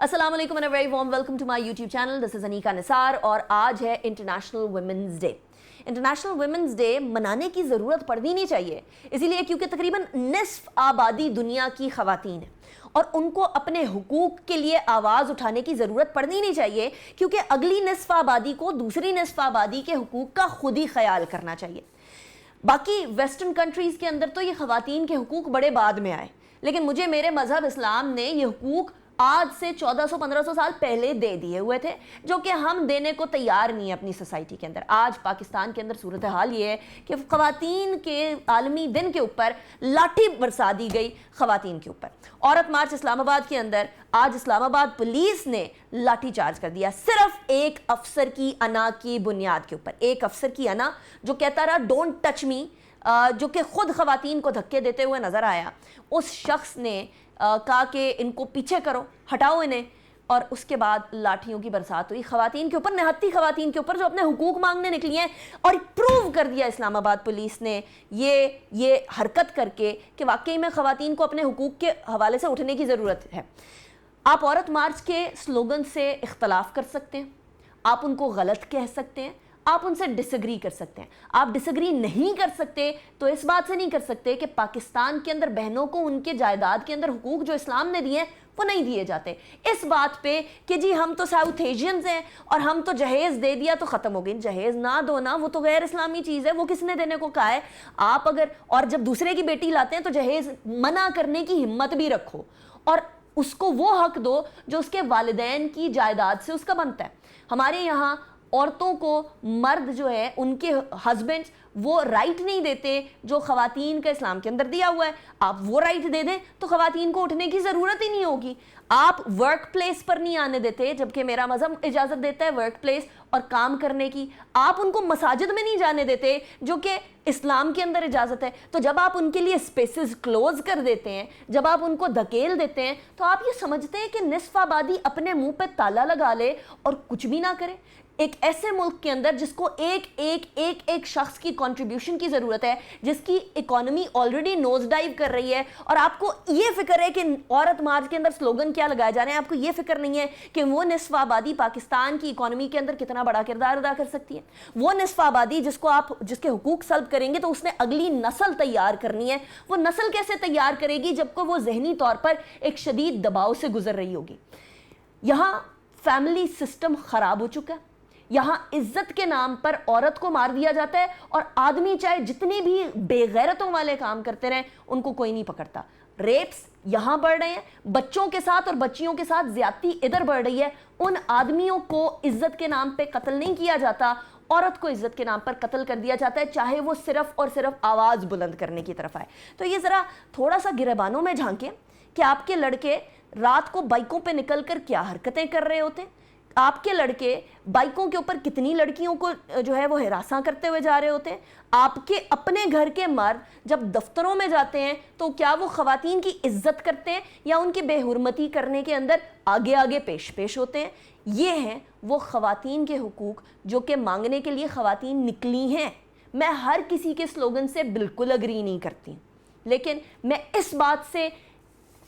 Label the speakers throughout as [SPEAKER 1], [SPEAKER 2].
[SPEAKER 1] السلام علیکم and very warm welcome to my YouTube channel. This is Anika Nisar اور آج ہے international women's day. International women's day منانے کی ضرورت پڑنی نہیں چاہیے, اسی لیے کیونکہ تقریباً نصف آبادی دنیا کی خواتین ہیں اور ان کو اپنے حقوق کے لیے آواز اٹھانے کی ضرورت پڑنی نہیں چاہیے, کیونکہ اگلی نصف آبادی کو دوسری نصف آبادی کے حقوق کا خود ہی خیال کرنا چاہیے. باقی ویسٹرن کنٹریز کے اندر تو یہ خواتین کے حقوق بڑے بعد میں آئے, لیکن مجھے میرے مذہب اسلام نے یہ حقوق آج سے 1400-1500 سال پہلے دے دیے ہوئے تھے, جو کہ ہم دینے کو تیار نہیں ہیں اپنی سوسائٹی کے اندر. آج پاکستان کے اندر صورتحال یہ ہے کہ خواتین کے عالمی دن کے اوپر لاٹھی برسا دی گئی خواتین کے اوپر. عورت مارچ اسلام آباد کے اندر آج اسلام آباد پولیس نے لاٹھی چارج کر دیا, صرف ایک افسر کی انا کی بنیاد کے اوپر. ایک افسر کی انا جو کہتا رہا ڈونٹ ٹچ می, جو کہ خود خواتین کو دھکے دیتے ہوئے نظر آیا, اس شخص نے کہا کہ ان کو پیچھے کرو, ہٹاؤ انہیں, اور اس کے بعد لاٹھیوں کی برسات ہوئی خواتین کے اوپر, نہتی خواتین کے اوپر جو اپنے حقوق مانگنے نکلی ہیں. اور پروو کر دیا اسلام آباد پولیس نے یہ حرکت کر کے کہ واقعی میں خواتین کو اپنے حقوق کے حوالے سے اٹھنے کی ضرورت ہے. آپ عورت مارچ کے سلوگن سے اختلاف کر سکتے ہیں, آپ ان کو غلط کہہ سکتے ہیں, آپ ان سے ڈس ایگری کر سکتے ہیں. آپ ڈس ایگری نہیں کر سکتے تو اس بات سے نہیں کر سکتے کہ پاکستان کے اندر بہنوں کو ان کے جائیداد کے اندر حقوق جو اسلام نے دیے ہیں وہ نہیں دیے جاتے. اس بات پہ کہ جی ہم تو ساؤتھ ایشینز ہیں اور ہم تو جہیز دے دیا تو ختم ہو گئی. جہیز نہ دونا وہ تو غیر اسلامی چیز ہے, وہ کس نے دینے کو کہا ہے. آپ اگر اور جب دوسرے کی بیٹی لاتے ہیں تو جہیز منع کرنے کی ہمت بھی رکھو اور اس کو وہ حق دو جو اس کے والدین کی جائیداد سے اس کا بنتا ہے. ہمارے یہاں عورتوں کو مرد جو ہے ان کے ہسبینڈ وہ رائٹ نہیں دیتے جو خواتین کا اسلام کے اندر دیا ہوا ہے. آپ وہ رائٹ دے دیں تو خواتین کو اٹھنے کی ضرورت ہی نہیں ہوگی. آپ ورک پلیس پر نہیں آنے دیتے جبکہ میرا مذہب اجازت دیتا ہے ورک پلیس اور کام کرنے کی. آپ ان کو مساجد میں نہیں جانے دیتے جو کہ اسلام کے اندر اجازت ہے. تو جب آپ ان کے لیے اسپیسز کلوز کر دیتے ہیں, جب آپ ان کو دھکیل دیتے ہیں, تو آپ یہ سمجھتے ہیں کہ نصف آبادی اپنے منہ پہ تالا لگا لے اور کچھ بھی نہ کرے. ایک ایسے ملک کے اندر جس کو ایک شخص کی کنٹریبیوشن کی ضرورت ہے, جس کی اکانومی آلریڈی نوز ڈائیو کر رہی ہے, اور آپ کو یہ فکر ہے کہ عورت مارچ کے اندر سلوگن کیا لگائے جا رہے ہیں, آپ کو یہ فکر نہیں ہے کہ وہ نصف آبادی پاکستان کی اکانومی کے اندر کتنا بڑا کردار ادا کر سکتی ہے. وہ نصف آبادی جس کے حقوق سلب کریں گے تو اس نے اگلی نسل تیار کرنی ہے. وہ نسل کیسے تیار کرے گی جب کہ وہ ذہنی طور پر ایک شدید دباؤ سے گزر رہی ہوگی. یہاں فیملی سسٹم خراب ہو چکا ہے. یہاں عزت کے نام پر عورت کو مار دیا جاتا ہے اور آدمی چاہے جتنی بھی بے غیرتوں والے کام کرتے رہیں ان کو کوئی نہیں پکڑتا. ریپس یہاں بڑھ رہے ہیں, بچوں کے ساتھ اور بچیوں کے ساتھ زیادتی ادھر بڑھ رہی ہے. ان آدمیوں کو عزت کے نام پہ قتل نہیں کیا جاتا, عورت کو عزت کے نام پر قتل کر دیا جاتا ہے, چاہے وہ صرف اور صرف آواز بلند کرنے کی طرف آئے. تو یہ ذرا تھوڑا سا گریبانوں میں جھانکیں کہ آپ کے لڑکے رات کو بائکوں پہ نکل کر کیا حرکتیں کر رہے ہوتے ہیں. آپ کے لڑکے بائکوں کے اوپر کتنی لڑکیوں کو جو ہے وہ ہراساں کرتے ہوئے جا رہے ہوتے ہیں. آپ کے اپنے گھر کے مرد جب دفتروں میں جاتے ہیں تو کیا وہ خواتین کی عزت کرتے ہیں یا ان کی بے حرمتی کرنے کے اندر آگے پیش ہوتے ہیں. یہ ہیں وہ خواتین کے حقوق جو کہ مانگنے کے لیے خواتین نکلی ہیں. میں ہر کسی کے سلوگن سے بالکل اگری نہیں کرتی, لیکن میں اس بات سے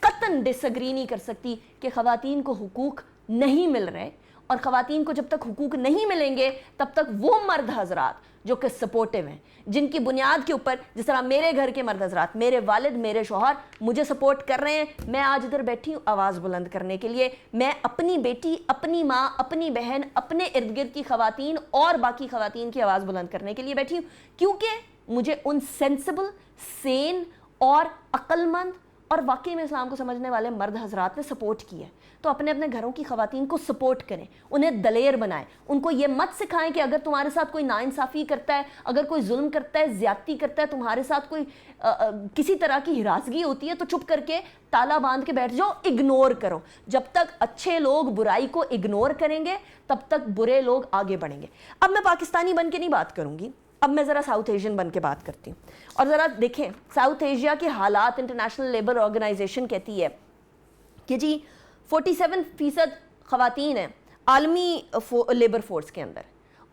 [SPEAKER 1] قطعاً ڈس ایگری نہیں کر سکتی کہ خواتین کو حقوق نہیں مل رہے, اور خواتین کو جب تک حقوق نہیں ملیں گے تب تک وہ مرد حضرات جو کہ سپورٹیو ہیں, جن کی بنیاد کے اوپر جس طرح میرے گھر کے مرد حضرات, میرے والد, میرے شوہر مجھے سپورٹ کر رہے ہیں, میں آج ادھر بیٹھی ہوں آواز بلند کرنے کے لیے. میں اپنی بیٹی, اپنی ماں, اپنی بہن, اپنے ارد گرد کی خواتین اور باقی خواتین کی آواز بلند کرنے کے لیے بیٹھی ہوں, کیونکہ مجھے ان سینسیبل, سین اور عقل مند اور واقعی میں اسلام کو سمجھنے والے مرد حضرات نے سپورٹ کی ہے. تو اپنے گھروں کی خواتین کو سپورٹ کریں, انہیں دلیر بنائیں. ان کو یہ مت سکھائیں کہ اگر تمہارے ساتھ کوئی ناانصافی کرتا ہے, اگر کوئی ظلم کرتا ہے, زیادتی کرتا ہے, تمہارے ساتھ کوئی کسی طرح کی ہراسگی ہوتی ہے تو چپ کر کے تالا باندھ کے بیٹھ جاؤ, اگنور کرو. جب تک اچھے لوگ برائی کو اگنور کریں گے تب تک برے لوگ آگے بڑھیں گے. اب میں پاکستانی بن کے نہیں بات کروں گی, اب میں ذرا ساؤتھ ایشین بن کے بات کرتی ہوں. اور ذرا دیکھیں ساؤتھ ایشیا کے حالات. انٹرنیشنل لیبر آرگنائزیشن کہتی ہے کہ جی 47% خواتین ہیں عالمی لیبر فورس کے اندر,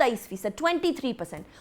[SPEAKER 1] 23%, 23%,